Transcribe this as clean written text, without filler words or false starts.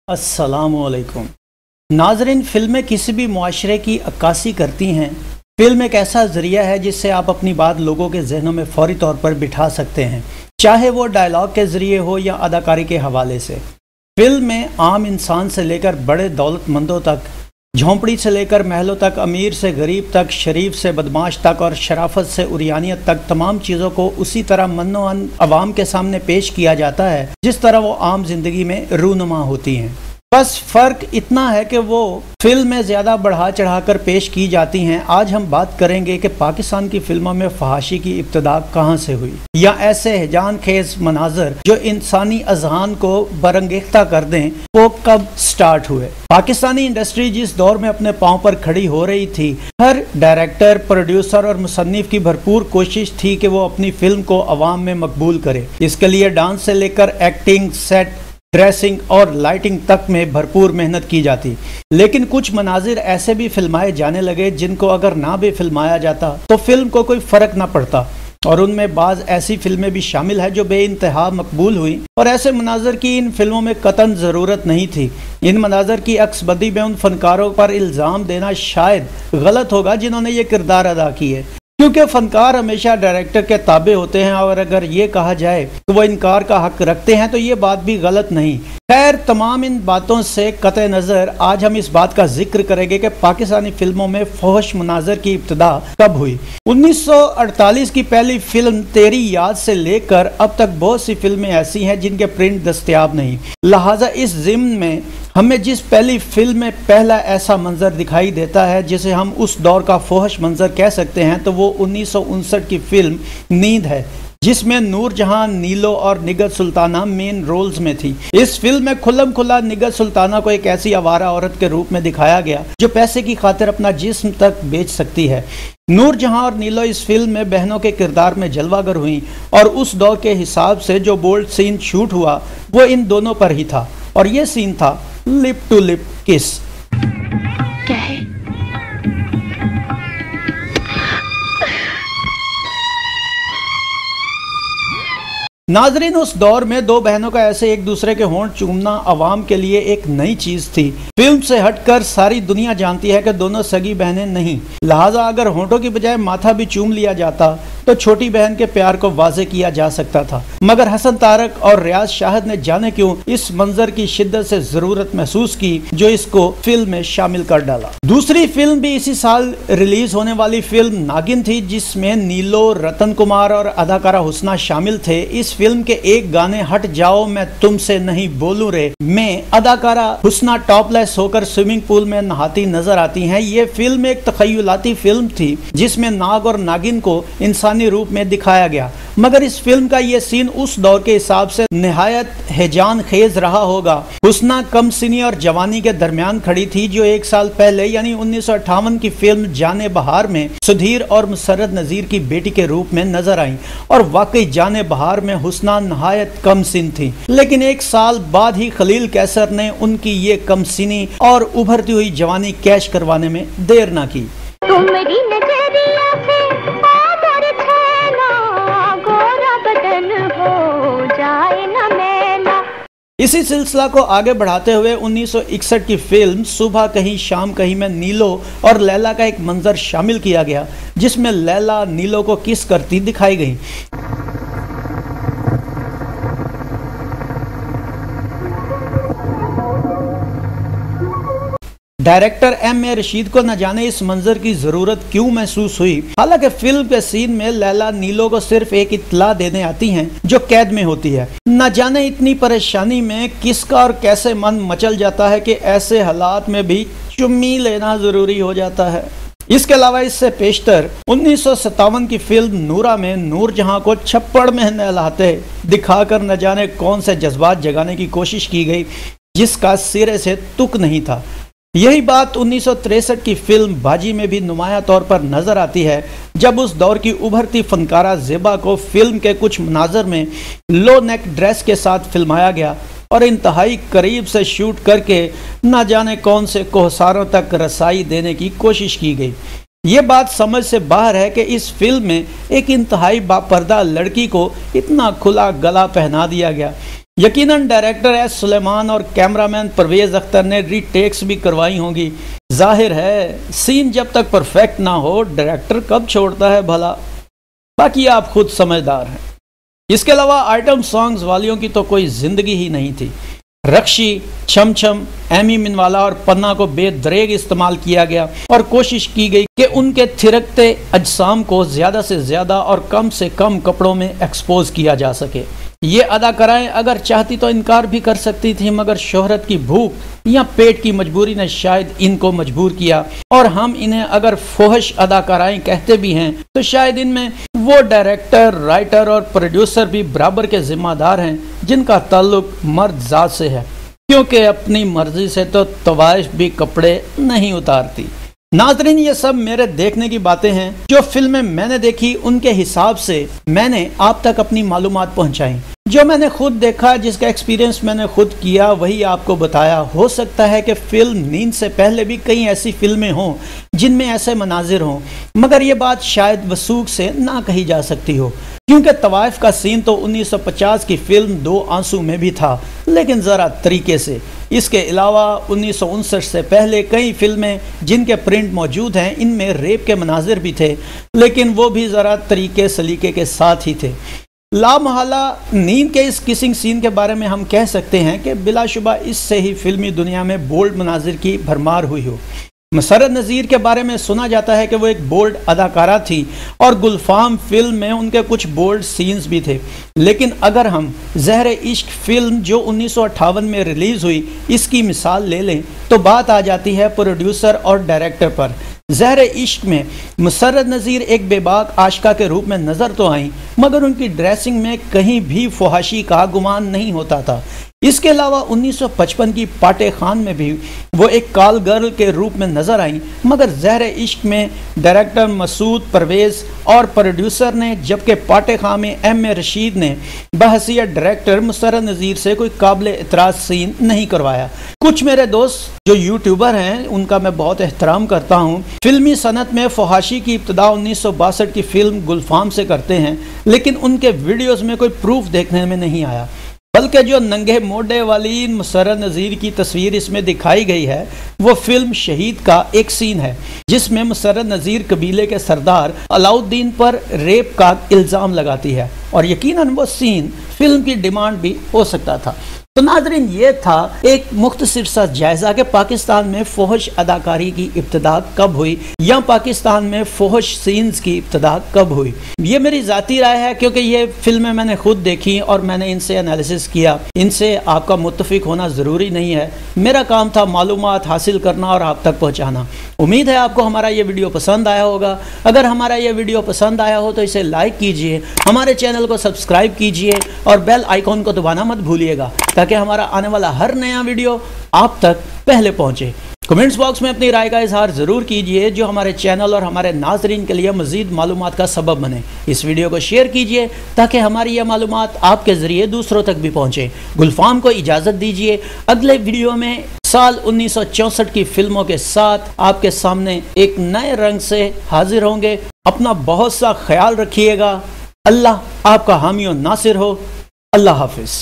अस्सलामुअलैकुम नाज़रीन, फ़िल्में किसी भी मुआशरे की अक्कासी करती हैं। फ़िल्म एक ऐसा ज़रिया है जिससे आप अपनी बात लोगों के जहनों में फ़ौरी तौर पर बिठा सकते हैं, चाहे वो डायलॉग के ज़रिए हो या अदाकारी के हवाले से। फ़िल्म में आम इंसान से लेकर बड़े दौलतमंदों तक, झोंपड़ी से लेकर महलों तक, अमीर से गरीब तक, शरीफ से बदमाश तक और शराफत से उरियानियत तक, तमाम चीज़ों को उसी तरह मन्नो अवाम के सामने पेश किया जाता है जिस तरह वो आम जिंदगी में रूनुमा होती हैं। बस फ़र्क इतना है कि वो फिल्म में ज़्यादा बढ़ा चढ़ाकर पेश की जाती हैं। आज हम बात करेंगे कि पाकिस्तान की फिल्मों में फहाशी की इब्तिदा कहाँ से हुई, या ऐसे हैजान खेज मनाजर जो इंसानी अज़हान को बरंगेख्ता कर दें, वो कब स्टार्ट हुए। पाकिस्तानी इंडस्ट्री जिस दौर में अपने पाँव पर खड़ी हो रही थी, हर डायरेक्टर, प्रोड्यूसर और मुसन्निफ की भरपूर कोशिश थी कि वो अपनी फिल्म को अवाम में मकबूल करे। इसके लिए डांस से लेकर एक्टिंग, सेट, ड्रेसिंग और लाइटिंग तक में भरपूर मेहनत की जाती। लेकिन कुछ मनाजिर ऐसे भी फिल्माए जाने लगे जिनको अगर ना भी फिल्माया जाता तो फिल्म को कोई फ़र्क ना पड़ता, और उनमें बाज़ ऐसी फिल्में भी शामिल है जो बेइंतहा मकबूल हुई। और ऐसे मनाजर की इन फिल्मों में कतन ज़रूरत नहीं थी। इन मनाजर की अक्सबदी में उन फनकारों पर इल्ज़ाम देना शायद गलत होगा जिन्होंने ये किरदार अदा किए, क्योंकि फनकार हमेशा डायरेक्टर के ताबे होते हैं, और अगर ये कहा जाए कि वो इनकार का हक रखते हैं तो ये बात भी गलत नहीं। खैर, तमाम इन बातों से कतई नज़र आज हम इस बात का जिक्र करेंगे कि पाकिस्तानी फिल्मों में फहश मनाजर की इब्तिदा कब हुई। 1948 की पहली फिल्म तेरी याद से लेकर अब तक बहुत सी फिल्में ऐसी हैं जिनके प्रिंट दस्तयाब नहीं। लिहाजा इस ज़िम्न में हमें जिस पहली फिल्म में पहला ऐसा मंजर दिखाई देता है जिसे हम उस दौर का फहश मंजर कह सकते हैं, तो वो 1959 की फिल्म नींद है, जिसमें नूरजहां, नीलो और निगहत सुल्ताना मेन रोल्स में थी। इस फिल्म में खुल्लम खुल्ला निगहत सुल्ताना को एक ऐसी आवारा औरत के रूप में दिखाया गया जो पैसे की खातिर अपना जिस्म तक बेच सकती है। नूरजहां और नीलो इस फिल्म में बहनों के किरदार में जलवागर हुई, और उस दौर के हिसाब से जो बोल्ड सीन शूट हुआ वो इन दोनों पर ही था, और ये सीन था लिप टू लिप किस। क्या है? नाजरीन, उस दौर में दो बहनों का ऐसे एक दूसरे के होंठ चूमना अवाम के लिए एक नई चीज थी। फिल्म से हटकर सारी दुनिया जानती है कि दोनों सगी बहनें नहीं, लिहाजा अगर होंठों की बजाय माथा भी चूम लिया जाता तो छोटी बहन के प्यार को वाजे किया जा सकता था। मगर हसन तारक और रियाज शाहिद ने जाने क्यों इस मंजर की शिद्दत से जरूरत महसूस की जो इसको फिल्म में शामिल कर डाला। दूसरी फिल्म भी इसी साल रिलीज होने वाली फिल्म नागिन थी, जिसमें नीलो, रतन कुमार और अदाकारा हुस्ना शामिल थे। इस फिल्म के एक गाने हट जाओ मैं तुमसे नहीं बोलूं रे में अदाकारा हुस्ना टॉपलेस होकर स्विमिंग पूल में नहाती नजर आती हैं। ये फिल्म एक तखय्युलाती फिल्म थी जिसमें नाग और नागिन को इंसानी रूप में दिखाया गया, मगर इस फिल्म का ये सीन उस दौर के हिसाब से निहायत हैजान खेज रहा होगा। हुस्ना कम सिनी और जवानी के दरमियान खड़ी थी, जो एक साल पहले यानी 1958 की फिल्म जाने बहार में सुधीर और मुसर्रत नजीर की बेटी के रूप में नजर आई, और वाकई जाने बहार में हुस्ना नहायत कम सिन थी। लेकिन एक साल बाद ही खलील कैसर ने उनकी ये कम सिनी और उभरती हुई जवानी कैश करवाने में देर ना की। इसी सिलसिला को आगे बढ़ाते हुए 1961 की फिल्म सुबह कहीं शाम कहीं में नीलो और लैला का एक मंजर शामिल किया गया, जिसमें लैला नीलो को किस करती दिखाई गई। Director M.A. रशीद को न जाने इस मंजर की जरूरत क्यों महसूस हुई। हालांकि फिल्म के सीन में लैला नीलो को सिर्फ एक इत्तला देने आती हैं जो कैद में होती है। न जाने इतनी परेशानी में किसका और कैसे मन मचल जाता है कि ऐसे हालात में भी चुम्मी लेना जरूरी हो जाता है। इसके अलावा इससे पेशतर 1957 की फिल्म नूरा में नूरजहां को छप्पड़ में नहलाते दिखाकर न जाने कौन से जज्बात जगाने की कोशिश की गई जिसका सिरे से तुक नहीं था। यही बात 1963 की फिल्म बाजी में भी नुमाया तौर पर नजर आती है, जब उस दौर की उभरती फनकारा ज़ेबा को फिल्म के कुछ मनाजर में लो नेक ड्रेस के साथ फिल्माया गया और इंतहाई करीब से शूट करके न जाने कौन से कोहसारों तक रसाई देने की कोशिश की गई। ये बात समझ से बाहर है कि इस फिल्म में एक इंतहाई बापर्दा लड़की को इतना खुला गला पहना दिया गया यकीनन डायरेक्टर एस सुलेमान और कैमरामैन परवेज अख्तर ने रीटेक्स भी करवाई होंगी। जाहिर है सीन जब तक परफेक्ट ना हो डायरेक्टर कब छोड़ता है भला, बाकी आप खुद समझदार हैं। इसके अलावा आइटम सॉन्ग्स वालियों की तो कोई जिंदगी ही नहीं थी। रक्षी, छम छम, एमी मिनवाला और पन्ना को बेदरेग इस्तेमाल किया गया और कोशिश की गई कि उनके थिरकते अजसाम को ज्यादा से ज्यादा और कम से कम कपड़ों में एक्सपोज किया जा सके। ये अदाकाराएं अगर चाहती तो इनकार भी कर सकती थी, मगर शोहरत की भूख या पेट की मजबूरी ने शायद इनको मजबूर किया। और हम इन्हें अगर फोहश अदाकाराएं कहते भी हैं तो शायद इनमें वो डायरेक्टर, राइटर और प्रोड्यूसर भी बराबर के जिम्मेदार हैं जिनका ताल्लुक मर्द जात से है, क्योंकि अपनी मर्जी से तो तवाइफ भी कपड़े नहीं उतारती। नाज़रीन, ये सब मेरे देखने की बातें हैं। जो फिल्में मैंने देखी उनके हिसाब से मैंने आप तक अपनी मालूमात पहुंचाई। जो मैंने खुद देखा, जिसका एक्सपीरियंस मैंने खुद किया, वही आपको बताया। हो सकता है कि फिल्म नींद से पहले भी कई ऐसी फिल्में हों जिनमें ऐसे मनाजिर हों, मगर ये बात शायद वसूख से ना कही जा सकती हो, क्योंकि तवाइफ का सीन तो 1950 की फिल्म दो आंसू में भी था, लेकिन ज़रा तरीके से। इसके अलावा 1959 से पहले कई फिल्में जिनके प्रिंट मौजूद हैं, इनमें रेप के मनाजिर भी थे, लेकिन वो भी ज़रा तरीके सलीके के साथ ही थे। लामहला नींद के इस किसिंग सीन के बारे में हम कह सकते हैं कि बिलाशुबा इससे ही फिल्मी दुनिया में बोल्ड मनाजिर की भरमार हुई हो। मुसर्रत नज़ीर के बारे में सुना जाता है कि वो एक बोल्ड अदाकारा थी और गुलफाम फिल्म में उनके कुछ बोल्ड सीन्स भी थे। लेकिन अगर हम ज़हर इश्क फिल्म जो 1958 में रिलीज़ हुई, इसकी मिसाल ले लें तो बात आ जाती है प्रोड्यूसर और डायरेक्टर पर। ज़हर इश्क में मुसर्रत नज़ीर एक बेबाक आशिका के रूप में नज़र तो आई, मगर उनकी ड्रेसिंग में कहीं भी फहाशी का गुमान नहीं होता था। इसके अलावा 1955 की पाटे खान में भी वो एक कॉल गर्ल के रूप में नजर आई, मगर ज़हर इश्क में डायरेक्टर मसूद परवेज और प्रोड्यूसर ने, जबकि पाटे खान में M.A. रशीद ने बहसियत डायरेक्टर मुसर्रत नज़ीर से कोई काबिल इतराज़ सीन नहीं करवाया। कुछ मेरे दोस्त जो यूट्यूबर हैं उनका मैं बहुत एहतराम करता हूँ, फिल्मी सनत में फहाशी की इब्तदा 1962 की फिल्म गुलफाम से करते हैं, लेकिन उनके वीडियोज़ में कोई प्रूफ देखने में नहीं आया। बल्कि जो नंगे मोडे वाली मुसर्रत नज़ीर की तस्वीर इसमें दिखाई गई है, वो फिल्म शहीद का एक सीन है जिसमें मुसर्रत नज़ीर कबीले के सरदार अलाउद्दीन पर रेप का इल्ज़ाम लगाती है, और यकीनन वो सीन फिल्म की डिमांड भी हो सकता था। तो नाज़रीन, ये था एक मुख्तसर सा जायजा कि पाकिस्तान में फोहश अदाकारी की इब्तिदा कब हुई या पाकिस्तान में फोहश सीन्स की इब्तिदा कब हुई। ये मेरी ज़ाती राय है, क्योंकि ये फिल्में मैंने खुद देखी और मैंने इनसे एनालिसिस किया। इनसे आपका मुत्तफिक होना ज़रूरी नहीं है। मेरा काम था मालूमात हासिल करना और आप तक पहुँचाना। उम्मीद है आपको हमारा ये वीडियो पसंद आया होगा। अगर हमारा ये वीडियो पसंद आया हो तो इसे लाइक कीजिए, हमारे चैनल को सब्सक्राइब कीजिए और बेल आइकॉन को दबाना मत भूलिएगा, ताकि हमारा आने वाला हर नया वीडियो आप तक पहले पहुंचे। कमेंट्स बॉक्स में अपनी राय का इजहार ज़रूर कीजिए, जो हमारे चैनल और हमारे नाजरीन के लिए मज़ीद मालूमात का सबब बने। इस वीडियो को शेयर कीजिए ताकि हमारी यह मालूमात आपके ज़रिए दूसरों तक भी पहुँचे। गुलफाम को इजाज़त दीजिए। अगले वीडियो में साल 1964 की फिल्मों के साथ आपके सामने एक नए रंग से हाजिर होंगे। अपना बहुत सा ख्याल रखिएगा। अल्लाह आपका हामी और नासिर हो। अल्लाह हाफिज़।